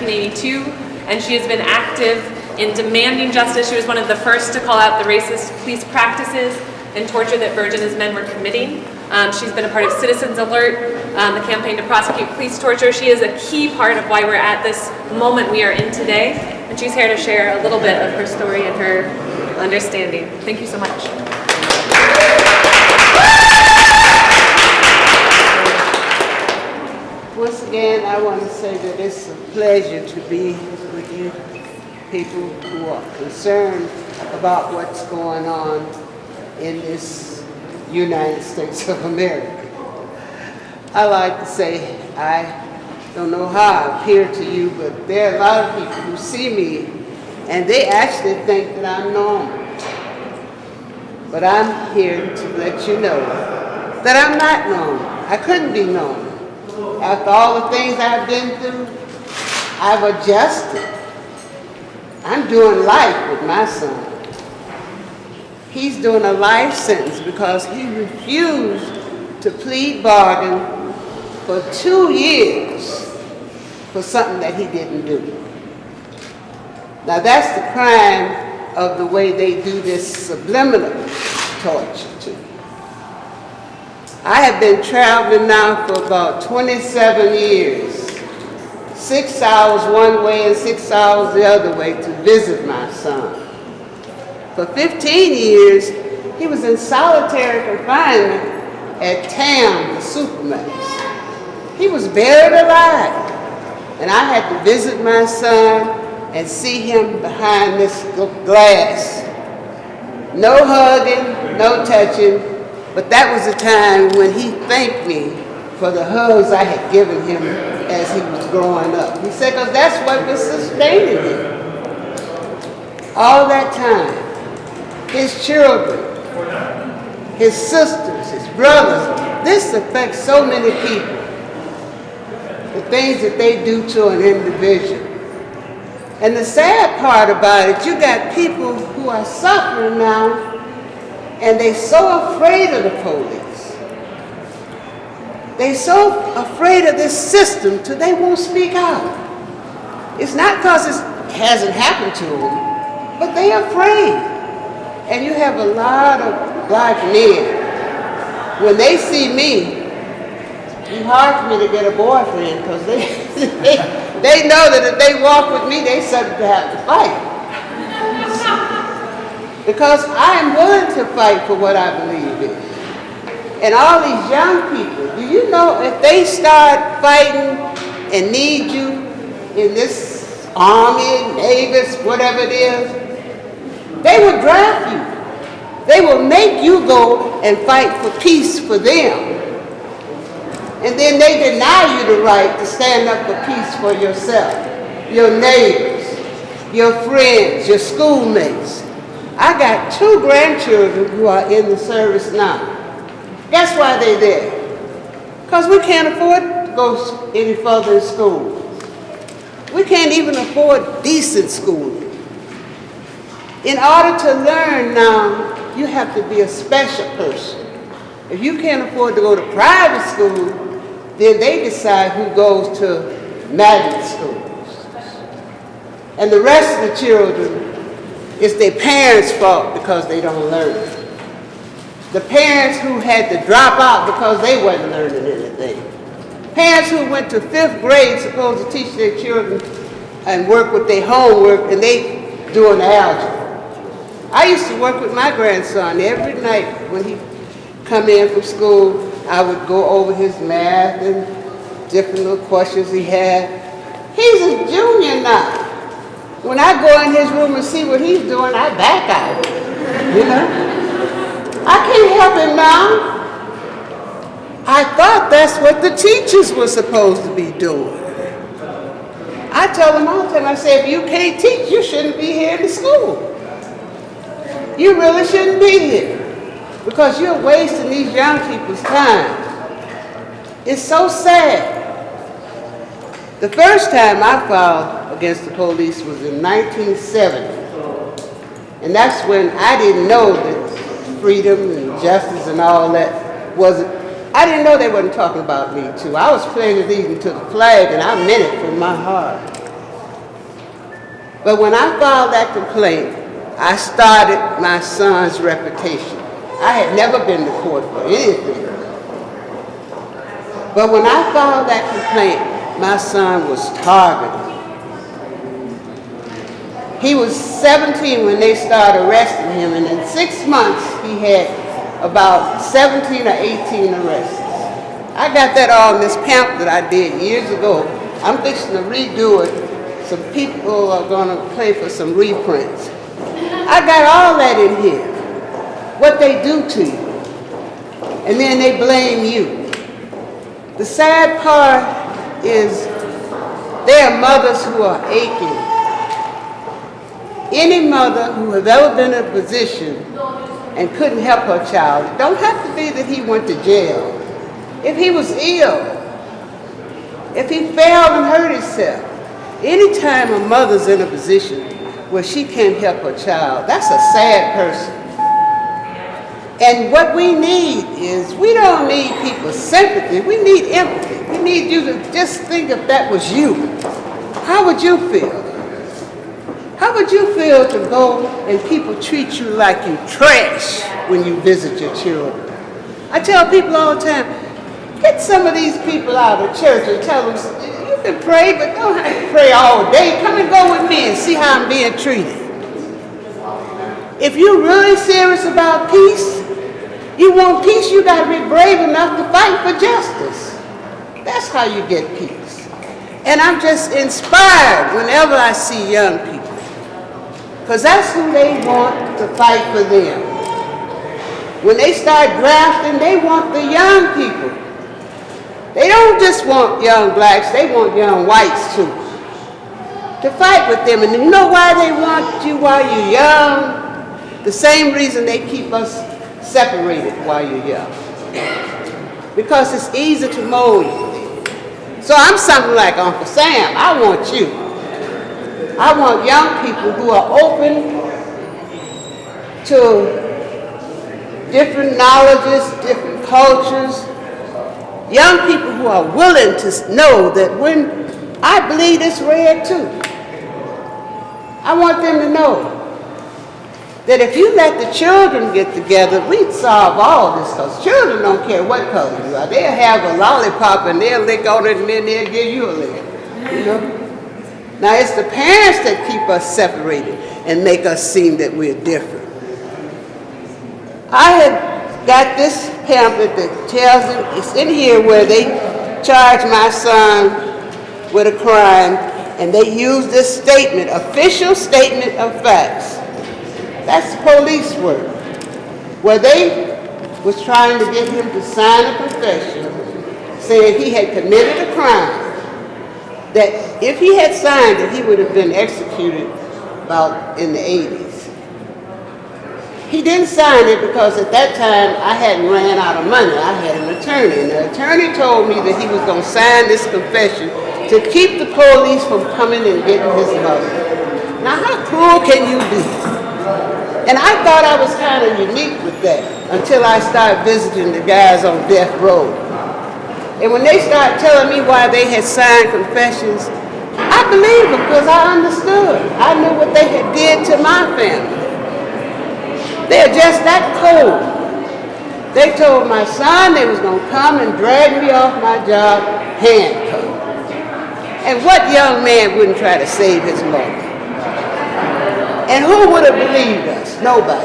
1982, and she has been active in demanding justice. She was one of the first to call out the racist police practices and torture that Virginia's men were committing. She's been a part of Citizens Alert, the campaign to prosecute police torture. She is a key part of why we're at this moment we are in today, and she's here to share a little bit of her story and her understanding. Thank you so much. Once again, I want to say that it's a pleasure to be with you people who are concerned about what's going on in this United States of America. I like to say, I don't know how I appear to you, but there are a lot of people who see me and they actually think that I'm normal. But I'm here to let you know that I'm not normal. I couldn't be normal. After all the things I've been through, I've adjusted. I'm doing life with my son. He's doing a life sentence because he refused to plead bargain for 2 years for something that he didn't do. Now that's the crime of the way they do this subliminal torture too. I have been traveling now for about 27 years, 6 hours one way and 6 hours the other way to visit my son. For 15 years, he was in solitary confinement at TAM, the Supermax. He was buried alive, and I had to visit my son and see him behind this glass. No hugging, no touching, but that was the time when he thanked me for the hugs I had given him as he was growing up. He said, because that's what was sustaining him. All that time, his children, his sisters, his brothers, this affects so many people. The things that they do to an individual. And the sad part about it, you got people who are suffering now and they're so afraid of the police. They're so afraid of this system till they won't speak out. It's not because it hasn't happened to them, but they're afraid. And you have a lot of black men, when they see me, it's hard for me to get a boyfriend because they know that if they walk with me, they're subject to have to fight. Because I am willing to fight for what I believe in. And all these young people, do you know if they start fighting and need you in this army, navy, whatever it is, they will draft you. They will make you go and fight for peace for them. And then they deny you the right to stand up for peace for yourself, your neighbors, your friends, your schoolmates. I got 2 grandchildren who are in the service now. Guess why they're there? Because we can't afford to go any further in school. We can't even afford decent schooling. In order to learn now, you have to be a special person. If you can't afford to go to private school, then they decide who goes to magnet schools. And the rest of the children, it's their parents' fault because they don't learn. The parents who had to drop out because they wasn't learning anything. Parents who went to 5th grade supposed to teach their children and work with their homework, and they doing algebra. I used to work with my grandson every night when he come in from school. I would go over his math and different little questions he had. He's a junior now. When I go in his room and see what he's doing, I back out, you know? I can't help him now. I thought that's what the teachers were supposed to be doing. I tell them all the time, I say, if you can't teach, you shouldn't be here in the school. You really shouldn't be here because you're wasting these young people's time. It's so sad. The first time I filed against the police was in 1970. And that's when I didn't know that freedom and justice and all that wasn't, I didn't know they wasn't talking about me too. I was pledging allegiance to the flag and I meant it from my heart. But when I filed that complaint, I started my son's reputation. I had never been to court for anything. But when I filed that complaint, my son was targeted. He was 17 when they started arresting him, and in 6 months he had about 17 or 18 arrests. I got that all in this pamphlet I did years ago. I'm fixing to redo it. Some people are going to pay for some reprints. I got all that in here, what they do to you, and then they blame you. The sad part is there are mothers who are aching. Any mother who has ever been in a position and couldn't help her child, it don't have to be that he went to jail. If he was ill, if he fell and hurt himself, anytime a mother's in a position where she can't help her child, that's a sad person. And what we need is, we don't need people's sympathy, we need empathy. We need you to just think if that was you. How would you feel? How would you feel to go and people treat you like you trash when you visit your children? I tell people all the time, get some of these people out of church and tell them, you can pray, but don't have to pray all day. Come and go with me and see how I'm being treated. If you're really serious about peace, you want peace, you got to be brave enough to fight for justice. That's how you get peace. And I'm just inspired whenever I see young people, because that's who they want to fight for them. When they start drafting, they want the young people. They don't just want young blacks, they want young whites too, to fight with them. And you know why they want you while you're young? The same reason they keep us separated while you're young. Because it's easy to mold you. So I'm something like Uncle Sam. I want you. I want young people who are open to different knowledges, different cultures. Young people who are willing to know that when I bleed, it's red too. I want them to know that if you let the children get together, we'd solve all this, because children don't care what color you are. They'll have a lollipop and they'll lick on it and then they'll give you a lick. You know? Now it's the parents that keep us separated and make us seem that we're different. I had got this pamphlet that tells it, it's in here where they charge my son with a crime, and they use this statement, official statement of facts. That's police work, where they was trying to get him to sign a confession saying he had committed a crime, that if he had signed it, he would have been executed about in the 80s. He didn't sign it because at that time I hadn't ran out of money. I had an attorney, and the attorney told me that he was going to sign this confession to keep the police from coming and getting his money. Now how cruel can you be? And I thought I was kind of unique with that until I started visiting the guys on death row. And when they started telling me why they had signed confessions, I believed them because I understood. I knew what they had did to my family. They're just that cold. They told my son they was going to come and drag me off my job handcuffed. And what young man wouldn't try to save his mother? And who would have believed us? Nobody.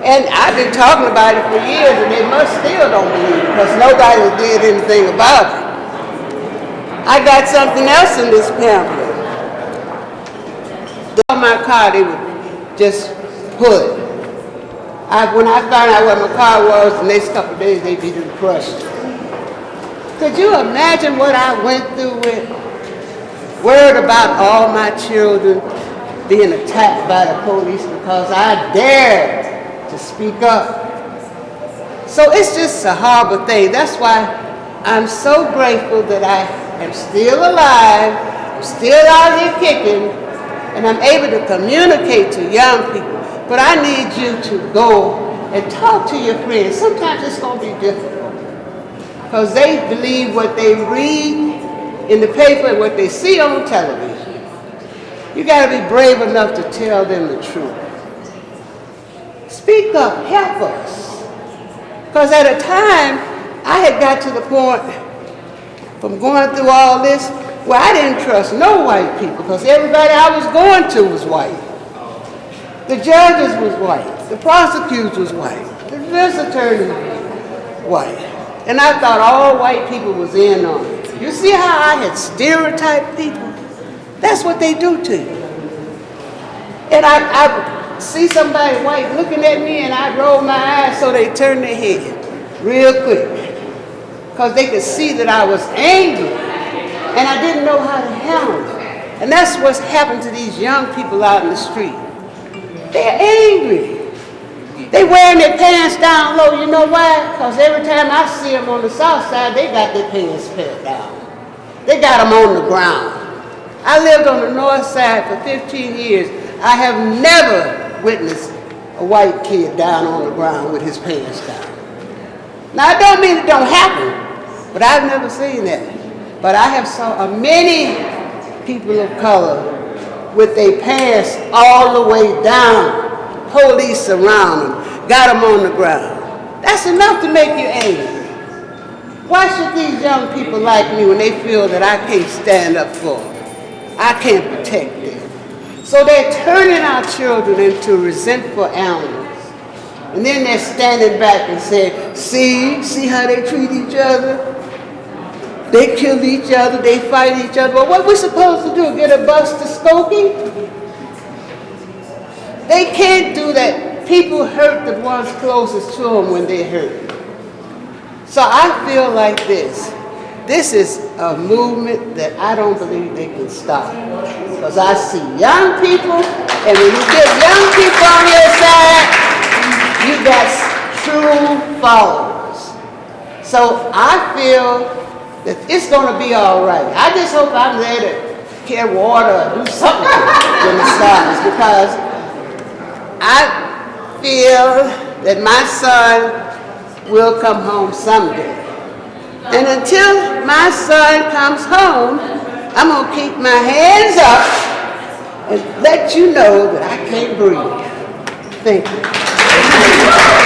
And I've been talking about it for years, and they must still don't believe it because nobody did anything about it. I got something else in this pamphlet. On my car, they would just pull it. When I found out where my car was, the next couple of days, they'd be crushed. Could you imagine what I went through with? Worried about all my children being attacked by the police because I dared to speak up. So it's just a horrible thing. That's why I'm so grateful that I am still alive, I'm still out here kicking, and I'm able to communicate to young people. But I need you to go and talk to your friends. Sometimes it's going to be difficult because they believe what they read in the paper and what they see on television. You got to be brave enough to tell them the truth. Speak up, help us. Because at a time, I had got to the point from going through all this where I didn't trust no white people because everybody I was going to was white. The judges was white. The prosecutors was white. The defense attorney was white. And I thought all white people was in on it. You see how I had stereotyped people? That's what they do to you. And I see somebody white looking at me and I roll my eyes so they turn their head real quick. Because they could see that I was angry and I didn't know how to handle it. And that's what's happened to these young people out in the street. They're angry. They wearing their pants down low. You know why? Because every time I see them on the south side, they got their pants pulled down. They got them on the ground. I lived on the north side for 15 years. I have never witnessed a white kid down on the ground with his pants down. Now, I don't mean it don't happen, but I've never seen that. But I have saw many people of color with their pants all the way down. Police around them, got them on the ground. That's enough to make you angry. Why should these young people like me when they feel that I can't stand up for them? I can't protect them. So they're turning our children into resentful animals. And then they're standing back and saying, see how they treat each other? They kill each other, they fight each other. But what we're supposed to do, get a bus to Skokie? They can't do that. People hurt the ones closest to them when they're hurt. So I feel like this. This is a movement that I don't believe they can stop. Because I see young people, and when you get young people on your side, you got true followers. So I feel that it's going to be all right. I just hope I'm there to carry water or do something when it starts, because I feel that my son will come home someday. And until my son comes home, I'm going to keep my hands up and let you know that I can't breathe. Thank you.